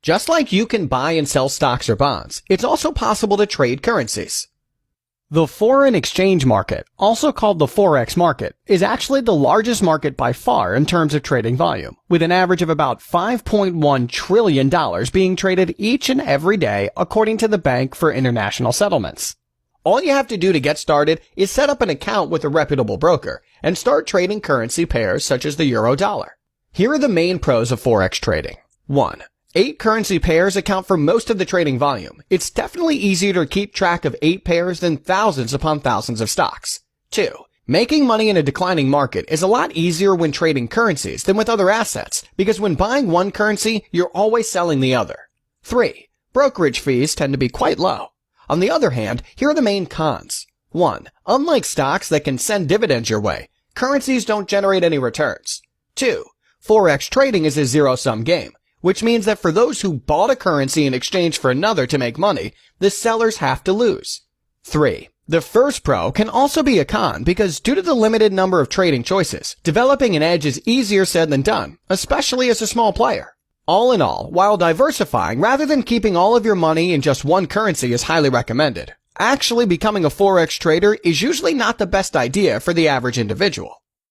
Just like you can buy and sell stocks or bonds, it's also possible to trade currencies. The foreign exchange market, also called the Forex market, is actually the largest market by far in terms of trading volume, with an average of about $5.1 trillion being traded each and every day according to the Bank for International Settlements. All you have to do to get started is set up an account with a reputable broker and start trading currency pairs such as the euro-dollar. Here are the main pros of Forex trading. 1. 8 currency pairs account for most of the trading volume. It's definitely easier to keep track of 8 pairs than thousands upon thousands of stocks. 2. Making money in a declining market is a lot easier when trading currencies than with other assets, because when buying one currency, you're always selling the other. 3. Brokerage fees tend to be quite low. On the other hand, here are the main cons. 1. Unlike stocks that can send dividends your way, currencies don't generate any returns. 2. Forex trading is a zero-sum game, which means that for those who bought a currency in exchange for another to make money, the sellers have to lose. 3. The first pro can also be a con because due to the limited number of trading choices, developing an edge is easier said than done, especially as a small player. All in all, while diversifying rather than keeping all of your money in just one currency is highly recommended, actually becoming a Forex trader is usually not the best idea for the average individual.